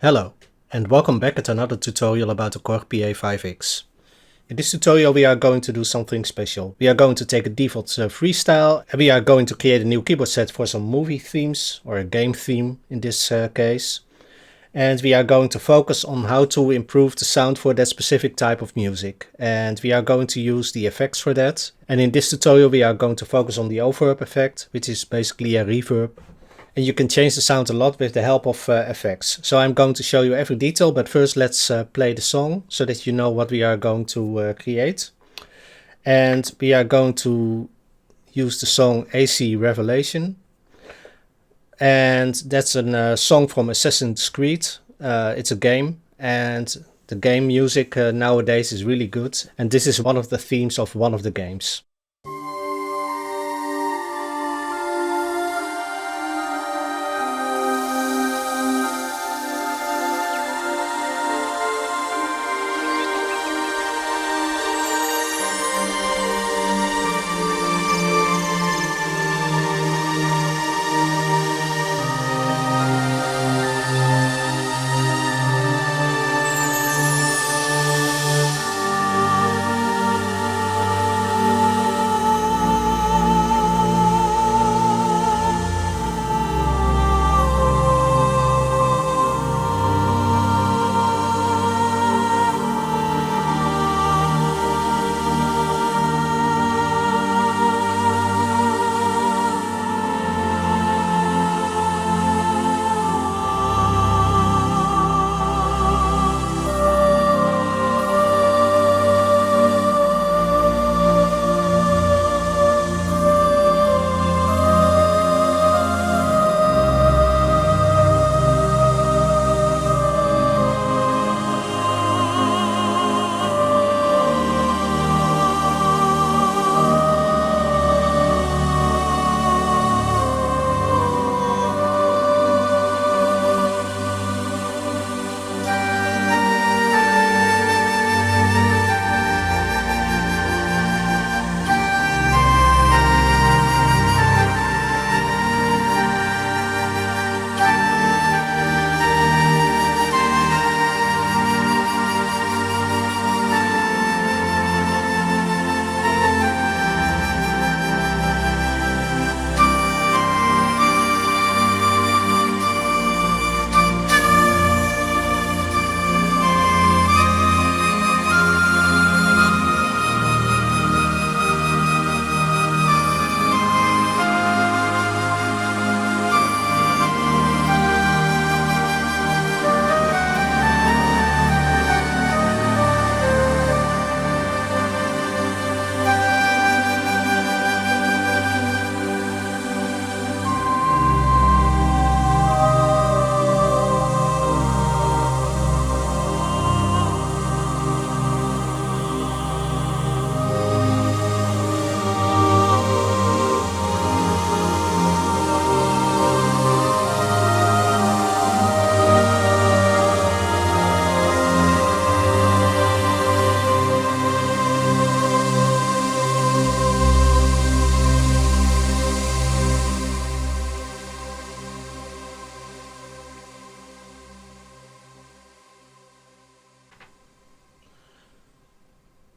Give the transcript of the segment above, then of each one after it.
Hello, and welcome back at another tutorial about the Korg Pa5X. In this tutorial we are going to do something special. We are going to take a default Freestyle and we are going to create a new keyboard set for some movie themes, or a game theme in this case. And we are going to focus on how to improve the sound for that specific type of music. And we are going to use the effects for that. And in this tutorial we are going to focus on the oververb effect, which is basically a reverb. And you can change the sound a lot with the help of effects. So I'm going to show you every detail, but first let's play the song so that you know what we are going to create. And we are going to use the song AC Revelation. And that's a song from Assassin's Creed. It's a game, and the game music nowadays is really good. And this is one of the themes of one of the games.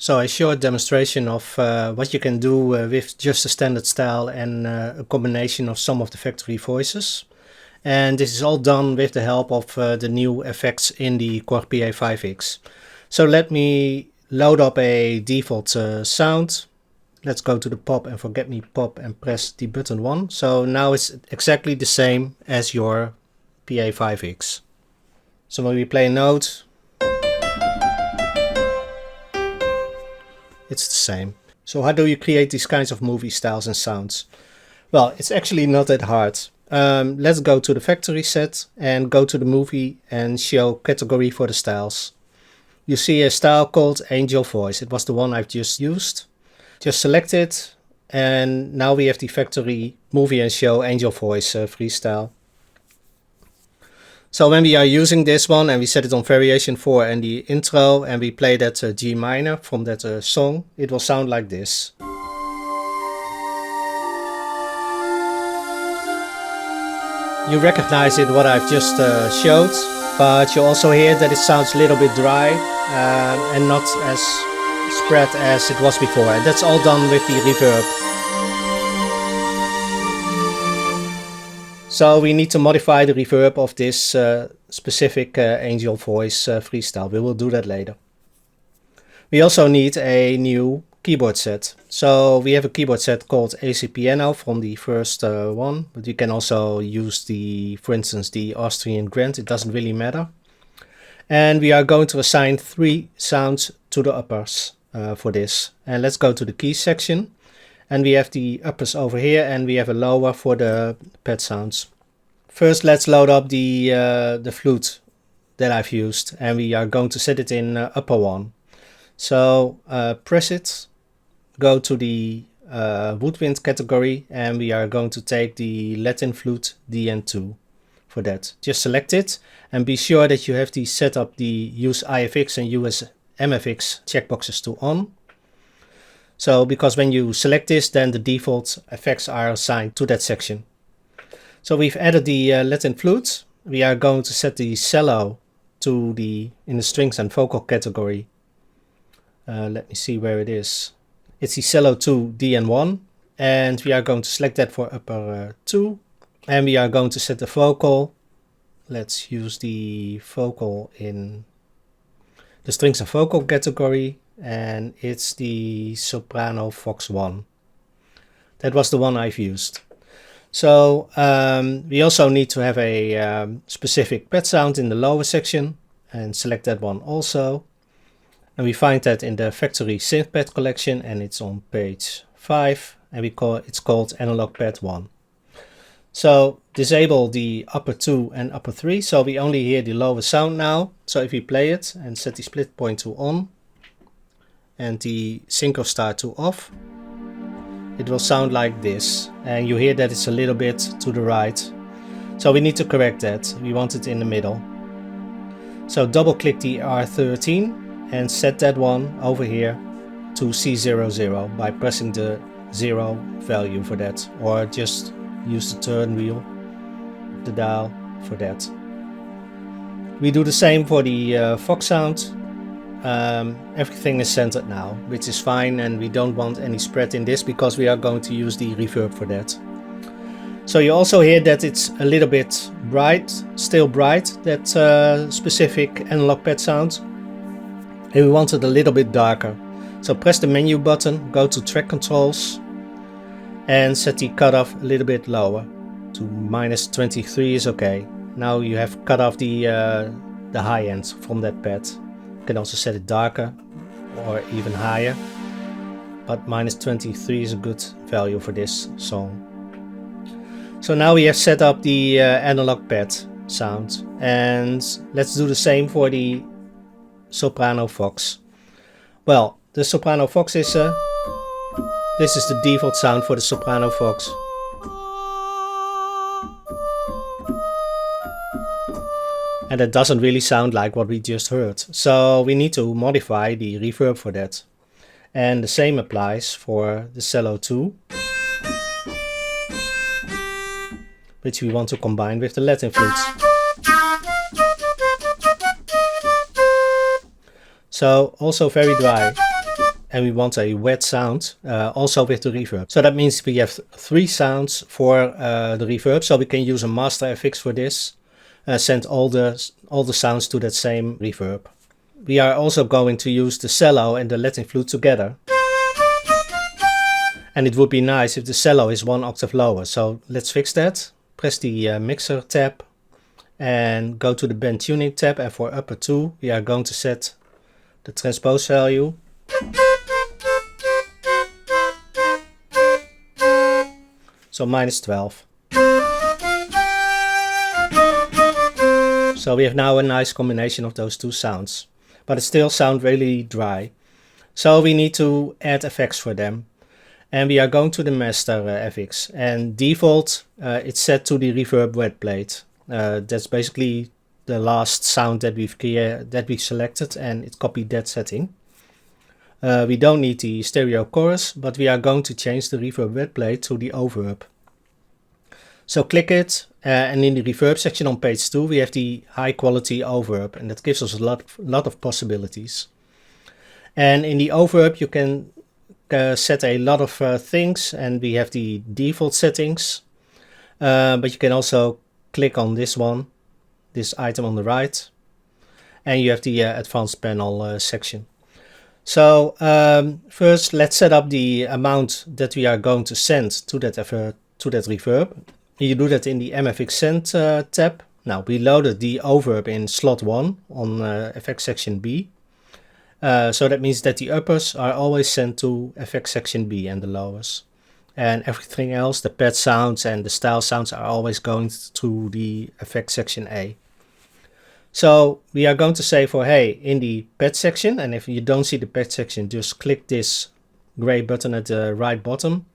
So a short demonstration of what you can do with just a standard style and a combination of some of the factory voices. And this is all done with the help of the new effects in the Korg Pa5X. So let me load up a default sound. Let's go to the pop and forget me pop and press the button 1. So now it's exactly the same as your Pa5X. So when we play a note, it's the same. So how do you create these kinds of movie styles and sounds? Well, it's actually not that hard. Let's go to the factory set and go to the movie and show category for the styles. You see a style called Angel Voice. It was the one I've just used. Just select it, and now we have the factory movie and show Angel Voice freestyle. So when we are using this one and we set it on variation 4 and the intro, and we play that G minor from that song, it will sound like this. You recognize it what I've just showed. But you also hear that it sounds a little bit dry and not as spread as it was before. And that's all done with the reverb. So we need to modify the reverb of this specific Angel Voice freestyle. We will do that later. We also need a new keyboard set. So we have a keyboard set called AC Piano from the first one, but you can also use the, for instance, the Austrian Grand. It doesn't really matter. And we are going to assign 3 sounds to the uppers for this. And let's go to the keys section. And we have the uppers over here, and we have a lower for the pad sounds. First, let's load up the flute that I've used, and we are going to set it in upper 1. So press it, go to the woodwind category, and we are going to take the Latin flute DN2 for that. Just select it and be sure that you have set up the use IFX and use MFX checkboxes to on. So because when you select this, then the default effects are assigned to that section. So we've added the Latin flute. We are going to set the cello to in the strings and vocal category. Let me see where it is. It's the cello 2 DN1, and we are going to select that for upper 2. And we are going to set the vocal. Let's use the vocal in the strings and vocal category, and it's the Soprano Vox 1. That was the one I've used. So we also need to have a specific pad sound in the lower section, and select that one also. And we find that in the factory synth pad collection, and it's on page 5, and it's called analog pad 1. So disable the upper 2 and upper 3, so we only hear the lower sound now. So if we play it and set the split point to on and the synchro start to off, it will sound like this, and you hear that it's a little bit to the right. So we need to correct that. We want it in the middle. So double click the R13 and set that one over here to C00 by pressing the 0 value for that, or just use the turn wheel, the dial for that. We do the same for the Vox sound. Everything is centered now, which is fine, and we don't want any spread in this because we are going to use the reverb for that. So you also hear that it's a little bit bright, still bright, that specific analog pad sound, and we want it a little bit darker. So press the menu button, go to track controls, and set the cutoff a little bit lower to -23 is okay. Now you have cut off the high end from that pad. You can also set it darker or even higher, but -23 is a good value for this song. So now we have set up the analog pad sound, and let's do the same for the Soprano Vox. Well, the Soprano Vox is this is the default sound for the Soprano Vox. And it doesn't really sound like what we just heard. So we need to modify the reverb for that. And the same applies for the Cello 2, which we want to combine with the Latin flutes. So also very dry. And we want a wet sound also with the reverb. So that means we have 3 sounds for the reverb. So we can use a master FX for this. Send all the sounds to that same reverb. We are also going to use the cello and the Latin flute together. And it would be nice if the cello is 1 octave lower. So let's fix that. Press the mixer tab and go to the band tuning tab. And for upper 2 we are going to set the transpose value. So -12. So we have now a nice combination of those 2 sounds, but it still sounds really dry. So we need to add effects for them. And we are going to the master FX, and default it's set to the reverb wet plate. That's basically the last sound that we've selected, and it copied that setting. We don't need the stereo chorus, but we are going to change the reverb wet plate to the overrub. So click it, and in the reverb section on page 2 we have the high quality overb, and that gives us a lot of possibilities. And in the overb you can set a lot of things, and we have the default settings, but you can also click on this one, this item on the right, and you have the advanced panel section. So first let's set up the amount that we are going to send to that reverb. You do that in the MFX Send tab. Now we loaded the overb in slot 1 on effects section B. So that means that the uppers are always sent to effects section B and the lowers. And everything else, the pad sounds and the style sounds, are always going to the effects section A. So we are going to say for hey in the pad section, and if you don't see the pad section, just click this gray button at the right bottom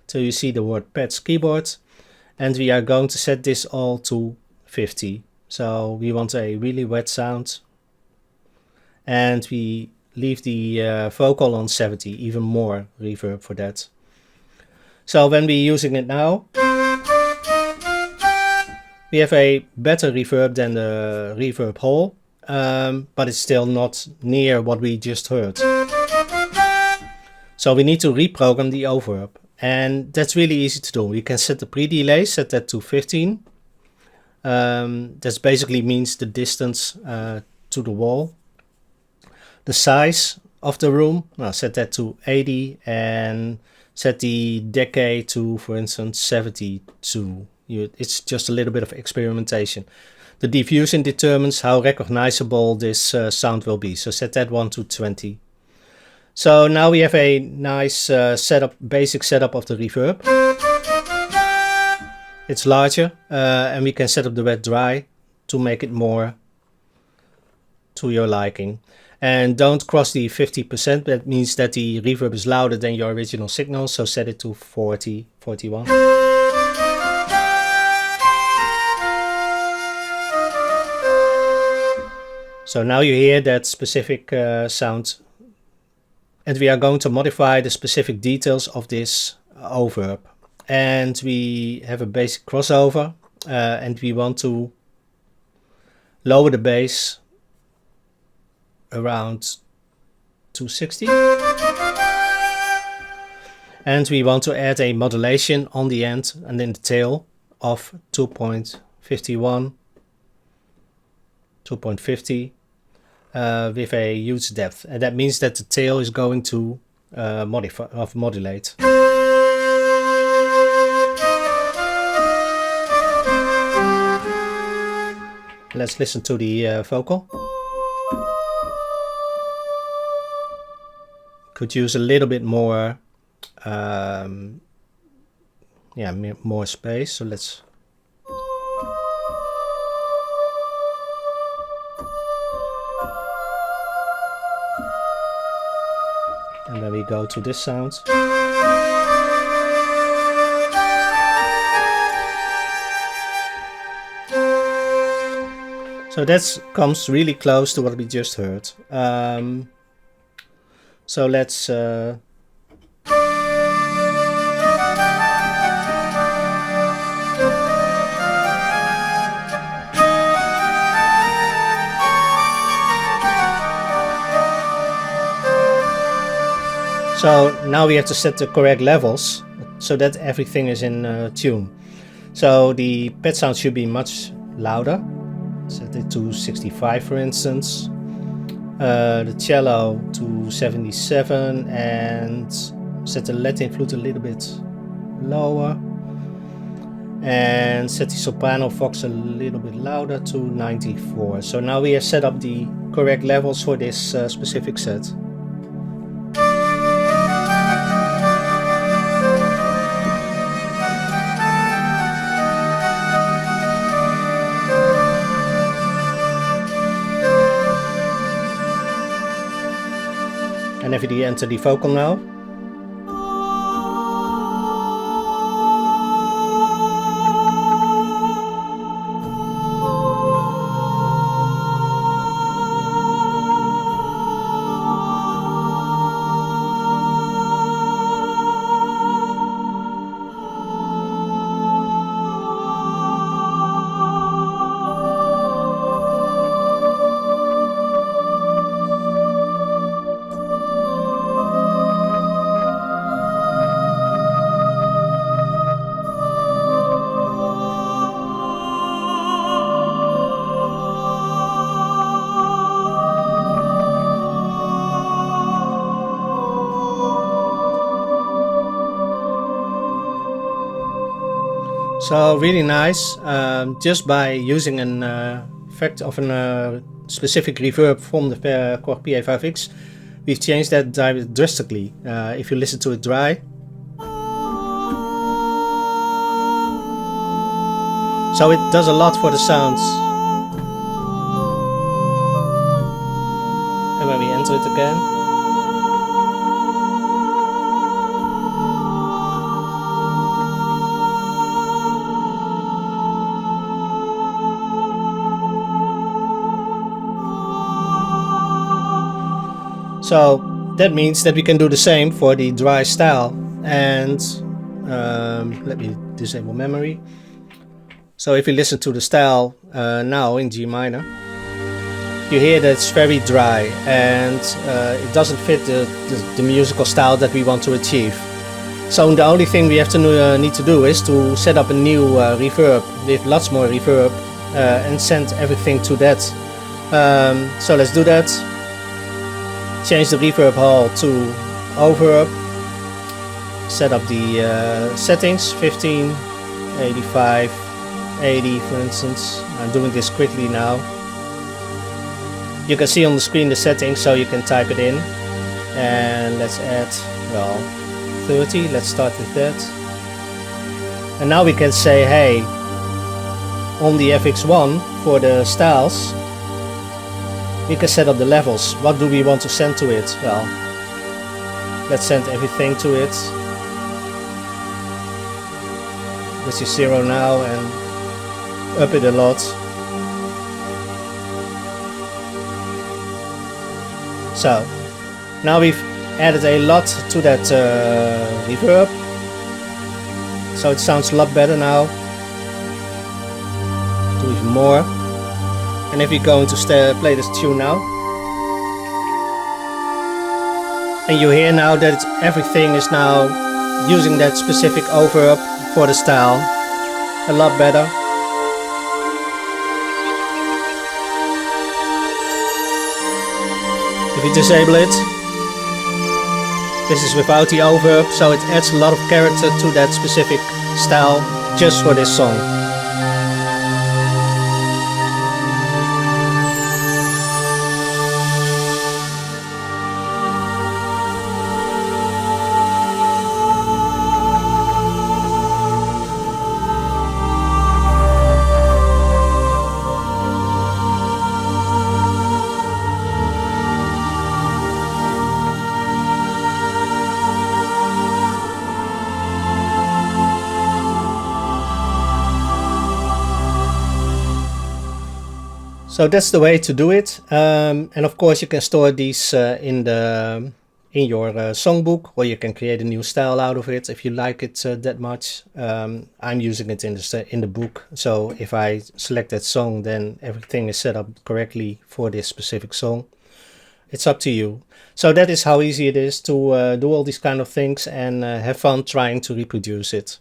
till you see the word pads keyboard, and we are going to set this all to 50. So we want a really wet sound, and we leave the vocal on 70, even more reverb for that. So when we're using it now, we have a better reverb than the reverb hall, but it's still not near what we just heard. So we need to reprogram the overb, and that's really easy to do. We can set the pre-delay, set that to 15. That basically means the distance to the wall. The size of the room, set that to 80, and set the decay to, for instance, 72. It's just a little bit of experimentation. The diffusion determines how recognizable this sound will be, so set that one to 20. So now we have a nice basic setup of the reverb. It's larger, and we can set up the wet dry to make it more to your liking. And don't cross the 50%, that means that the reverb is louder than your original signal, so set it to 40, 41. So now you hear that specific sound, and we are going to modify the specific details of this overb. And we have a basic crossover, and we want to lower the bass around 260. And we want to add a modulation on the end and in the tail of 2.51, 2.50 with a huge depth. And that means that the tail is going to modulate. Let's listen to the vocal. Could use a little bit more, more space. So let's. And then we go to this sound. So that comes really close to what we just heard. So let's so now we have to set the correct levels so that everything is in tune. So the pad sound should be much louder. Set it to 65 for instance. The cello to 77, and set the Latin flute a little bit lower, and set the soprano Vox a little bit louder to 94. So now we have set up the correct levels for this specific set. And if you enter the vocal now. So really nice, just by using an effect of a specific reverb from the Korg Pa5X, we've changed that drastically. If you listen to it dry. So it does a lot for the sounds. And when we enter it again. So that means that we can do the same for the dry style. And let me disable memory. So if you listen to the style now in G minor, you hear that it's very dry and it doesn't fit the musical style that we want to achieve. So the only thing we have to need to do is to set up a new reverb with lots more reverb and send everything to that. So let's do that. Change the reverb hall to oververb. Set up the settings, 15, 85, 80 for instance. I'm doing this quickly now. You can see on the screen the settings, so you can type it in. And let's add, well, 30. Let's start with that. And now we can say, hey, on the FX1 for the styles, we can set up the levels. What do we want to send to it? Well, let's send everything to it, which is 0 now, and up it a lot. So now we've added a lot to that reverb, so it sounds a lot better now. Do even more. And if we go into play this tune now, and you hear now that everything is now using that specific oververb for the style a lot better. If you disable it, this is without the oververb, so it adds a lot of character to that specific style just for this song. So that's the way to do it, and of course you can store these in your songbook, or you can create a new style out of it if you like it that much. I'm using it in the book, so if I select that song, then everything is set up correctly for this specific song. It's up to you. So that is how easy it is to do all these kind of things and have fun trying to reproduce it.